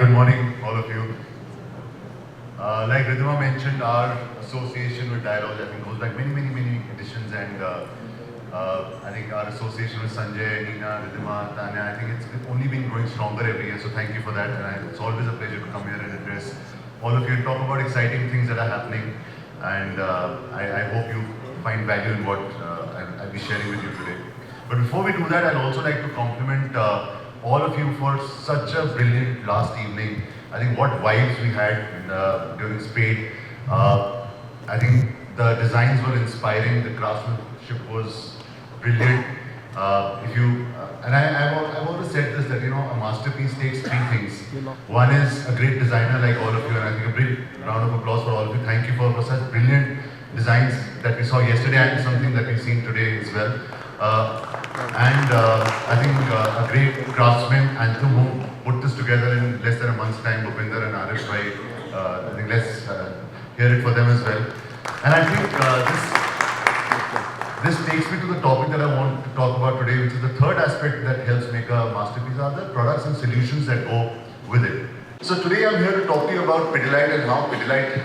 good morning, all of you. Like Ridhima mentioned, our association with Dialogue, I think, goes back many editions, and I think our association with Sanjay, Nina, Ridhima, Tanya, I think it's only been growing stronger every year, so thank you for that, and it's always a pleasure to come here and address all of you and talk about exciting things that are happening, and I hope you find value in what I'll be sharing with you today. But before we do that, I'd also like to compliment all of you for such a brilliant last evening. I think what vibes we had during Spade. I think the designs were inspiring, the craftsmanship was brilliant. If you and I've always said this, that a masterpiece takes three things. One is a great designer like all of you, and I think a big round of applause for all of you. Thank you for such brilliant designs that we saw yesterday and something that we've seen today as well. I think a great craftsman, Anthem, who put this together in less than a month's time, Bhupinder and Arish Bhai. I think let's hear it for them as well. And I think this takes me to the topic that I want to talk about today, which is the third aspect that helps make a masterpiece, are the products and solutions that go with it. So today I'm here to talk to you about Pidilite and how Pidilite,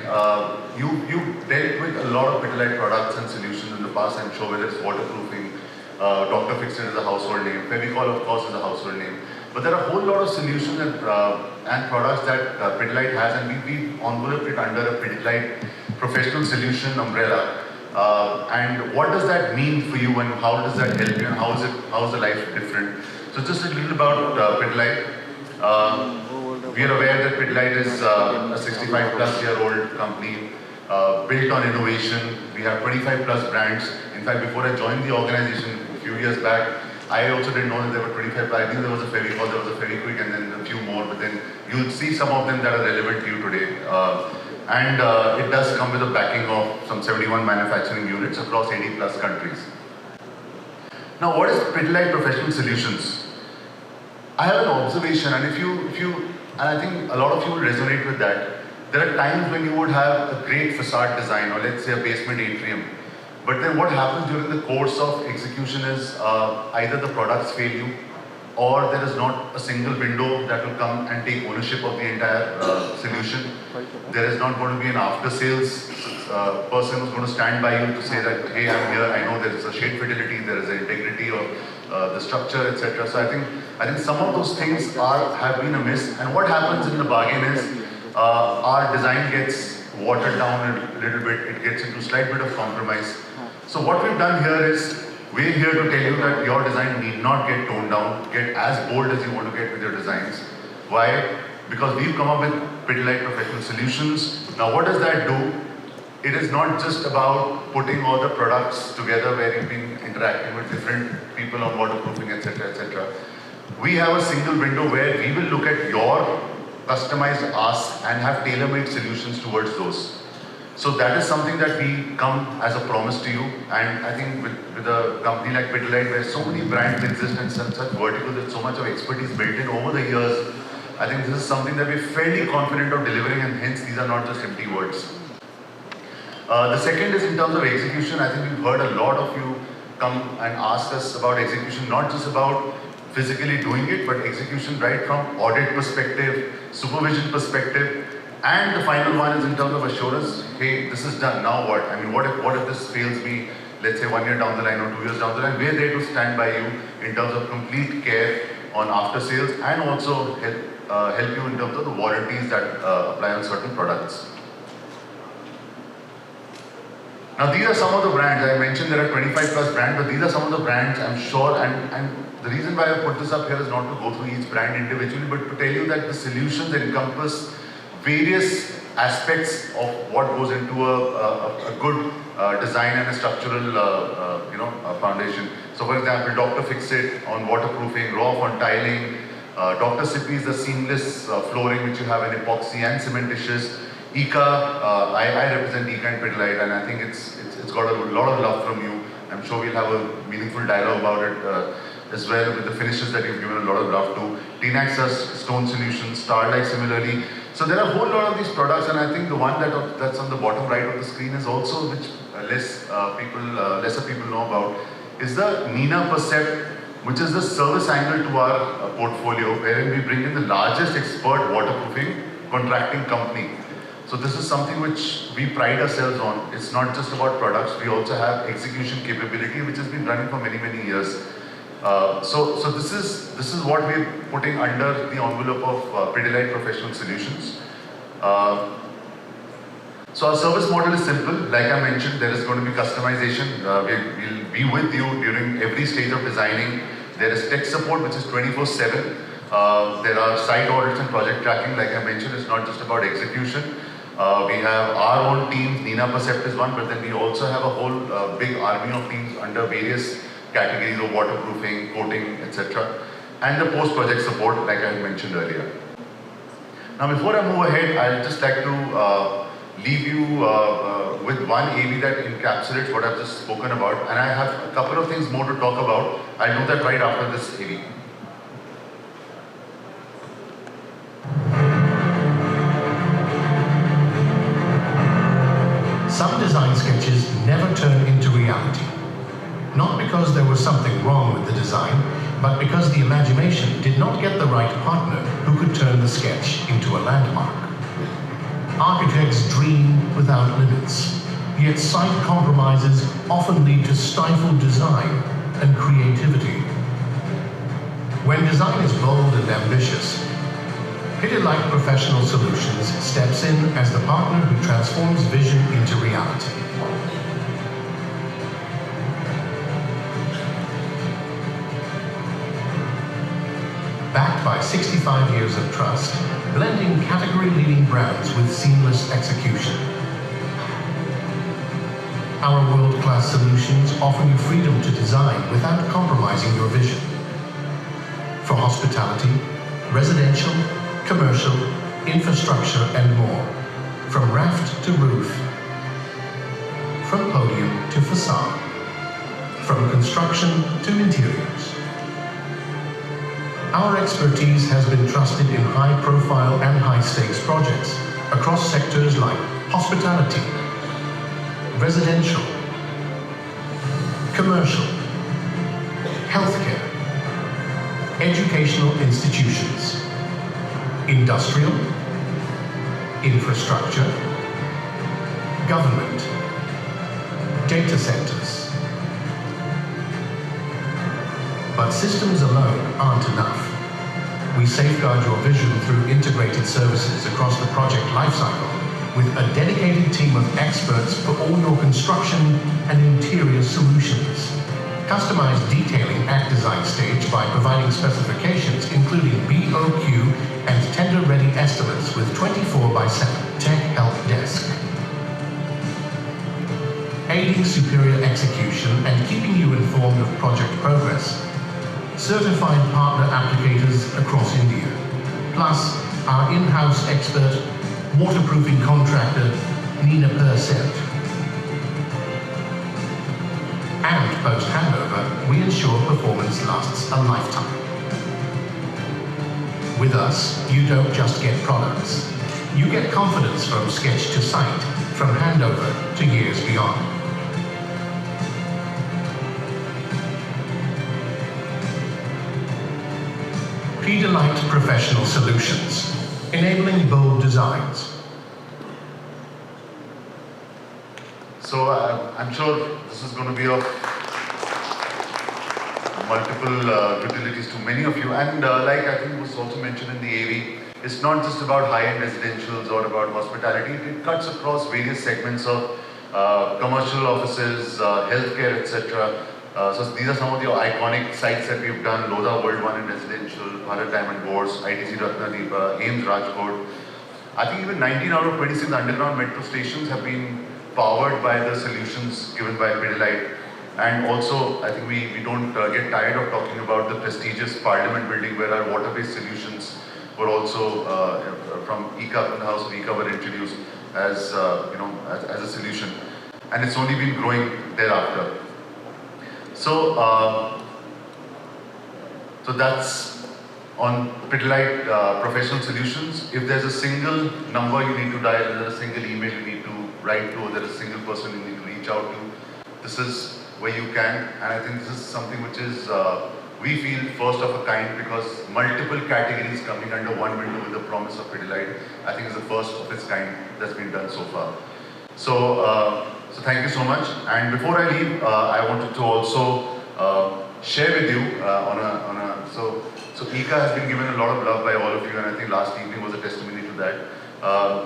you've dealt with a lot of Pidilite products and solutions in the past, I'm sure, whether it's waterproofing, Dr. Fixit is a household name, Fevicol of course is a household name. But there are a whole lot of solutions and products that Pidilite has, and we've enveloped it under a Pidilite professional solution umbrella. And what does that mean for you, and how does that help you, and how is the life different? So just a little about Pidilite. We are aware that Pidilite is a 65 plus year old company built on innovation. We have 25 plus brands. In fact, before I joined the organization a few years back, I also didn't know that there were 25. I think there was a Fevicol, there was a Fevikwik, and then a few more. But then you'll see some of them that are relevant to you today. It does come with a backing of some 71 manufacturing units across 80 plus countries. Now, what is Pidilite Professional Solutions? I have an observation, and and I think a lot of you will resonate with that. There are times when you would have a great facade design, or let's say a basement atrium. But then what happens during the course of execution is either the products fail you, or there is not a single window that will come and take ownership of the entire solution. There is not going to be an after-sales person who's going to stand by you to say that, hey, I'm here, I know there is a shade fidelity, there is an integrity of the structure, etc. So I think some of those things have been amiss. And what happens in the bargain is our design gets watered down a little bit, it gets into a slight bit of compromise. So what we've done here is, we're here to tell you that your design need not get toned down, get as bold as you want to get with your designs. Why? Because we've come up with Pidilite Professional Solutions. Now what does that do? It is not just about putting all the products together where you've been interacting with different people on waterproofing, etc., etc. We have a single window where we will look at your customized asks and have tailor-made solutions towards those. So that is something that we come as a promise to you, and I think with a company like Pidilite, where so many brands exist and such verticals with so much of expertise built in over the years, I think this is something that we're fairly confident of delivering, and hence these are not just empty words. The second is in terms of execution. I think we've heard a lot of you come and ask us about execution, not just about physically doing it, but execution right from audit perspective, supervision perspective. And the final one is in terms of assurance. Hey, this is done, now what? I mean, what if this fails me, let's say 1 year down the line or 2 years down the line? We're there to stand by you in terms of complete care on after sales, and also help you in terms of the warranties that apply on certain products. Now these are some of the brands. I mentioned there are 25 plus brands, but these are some of the brands, I'm sure, and the reason why I put this up here is not to go through each brand individually, but to tell you that the solutions encompass various aspects of what goes into a good design and a structural foundation. So for example, Dr. Fixit on waterproofing, Roff on tiling, Dr. Sippy is the seamless flooring which you have in epoxy and cementitious. ICA, I represent ICA and Pidilite, and I think it's got a lot of love from you. I'm sure we'll have a meaningful dialogue about it as well, with the finishes that you've given a lot of love to. Tinax has stone solutions, Starlight similarly. So there are a whole lot of these products, and I think the one that's on the bottom right of the screen is also, which lesser people know about, is the Nina Percept which is the service angle to our portfolio, wherein we bring in the largest expert waterproofing contracting company. So this is something which we pride ourselves on. It's not just about products, we also have execution capability, which has been running for many, many years. So this is what we're putting under the envelope of Pidilite Professional Solutions. So our service model is simple. Like I mentioned, there is going to be customization. We'll be with you during every stage of designing. There is tech support, which is 24/7. There are site audits and project tracking. Like I mentioned, it's not just about execution. We have our own teams. Nina Percept is one, but then we also have a whole big army of teams under various categories of waterproofing, coating, etc. And the post-project support, like I mentioned earlier. Now, before I move ahead, I'd just like to leave you with one AV that encapsulates what I've just spoken about, and I have a couple of things more to talk about. I'll do that right after this AV. Some design sketches never turn into reality. Not because there was something wrong with the design, but because the imagination did not get the right partner who could turn the sketch into a landmark. Architects dream without limits, yet site compromises often lead to stifled design and creativity. When design is bold and ambitious, Pidilite Professional Solutions steps in as the partner who transforms vision into reality. Backed by 65 years of trust, blending category-leading brands with seamless execution. Our world-class solutions offer you freedom to design without compromising your vision. For hospitality, residential, commercial, infrastructure, and more. From raft to roof. From podium to facade. From construction to interiors. Our expertise has been trusted in high-profile and high-stakes projects across sectors like hospitality, residential, commercial, healthcare, educational institutions, industrial, infrastructure, government, data centers. But systems alone aren't enough. We safeguard your vision through integrated services across the project lifecycle with a dedicated team of experts for all your construction and interior solutions. Customize detailing at design stage by providing specifications including BOQ and tender-ready estimates with 24/7 Tech Help Desk. Aiding superior execution and keeping you informed of project progress. Certified partner applicators across India, plus our in-house expert, waterproofing contractor, Nina Percept. And post-handover, we ensure performance lasts a lifetime. With us, you don't just get products. You get confidence from sketch to site, from handover to years beyond. Pidilite Professional Solutions, enabling bold designs. So I'm sure this is going to be of multiple utilities to many of you. And like I think was also mentioned in the AV, it's not just about high-end residentials or about hospitality. It cuts across various segments of commercial offices, healthcare, etc. So these are some of the iconic sites that we've done. Lodha World 1 in residential, Bharat Diamond Boards, ITC Ratnadeepa, AIIMS Rajkot. I think even 19 out of 26 underground metro stations have been powered by the solutions given by Pidilite. And also, I think we don't get tired of talking about the prestigious Parliament building where our water-based solutions were also from ECA, in the house of ECA, were introduced as as a solution, and it's only been growing thereafter. So, so that's on Pidilite Professional Solutions. If there's a single number you need to dial, there's a single email you need to write to, or there's a single person you need to reach out to, this is where you can. And I think this is something which is we feel first of a kind because multiple categories coming under one window with the promise of Pidilite, I think is the first of its kind that's been done so far. So thank you so much. And before I leave, I wanted to also share with you so ICA has been given a lot of love by all of you, and I think last evening was a testimony to that.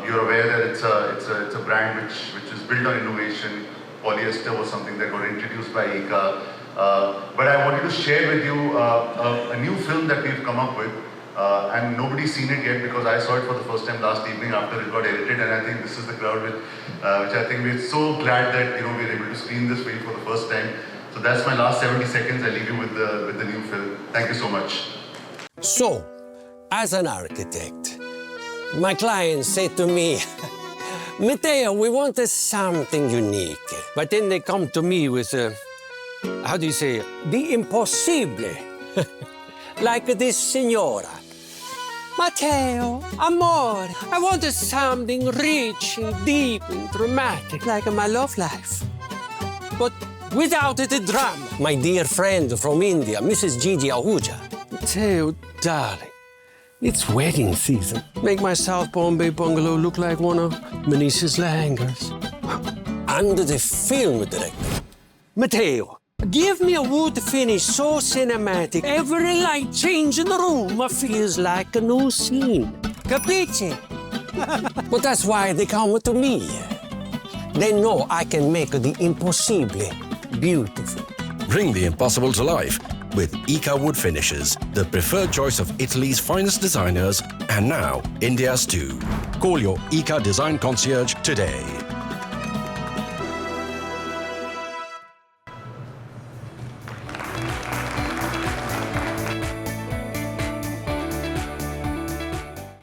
You're aware that it's a brand which is built on innovation. Polyester was something that got introduced by ICA. But I wanted to share with you a new film that we've come up with, and nobody's seen it yet because I saw it for the first time last evening after it got edited, and I think this is the crowd which I think we're so glad that we're able to screen this for you for the first time. So that's my last 70 seconds. I leave you with the new film. Thank you so much. So, as an architect, my client said to me, Matteo, we wanted something unique. But then they come to me with, how do you say, the impossible. Like this signora. Matteo, amore, I wanted something rich and deep and dramatic, like my love life. But without the drama. My dear friend from India, Mrs. Gigi Ahuja. Matteo, darling, it's wedding season. Make my South Bombay bungalow look like one of Manisha's Langers. And the film director, Matteo, give me a wood finish so cinematic, every light change in the room feels like a new scene. Capiche? But that's why they come to me. They know I can make the impossible beautiful. Bring the impossible to life with ICA Wood Finishes, the preferred choice of Italy's finest designers and now India's too. Call your ICA Design Concierge today.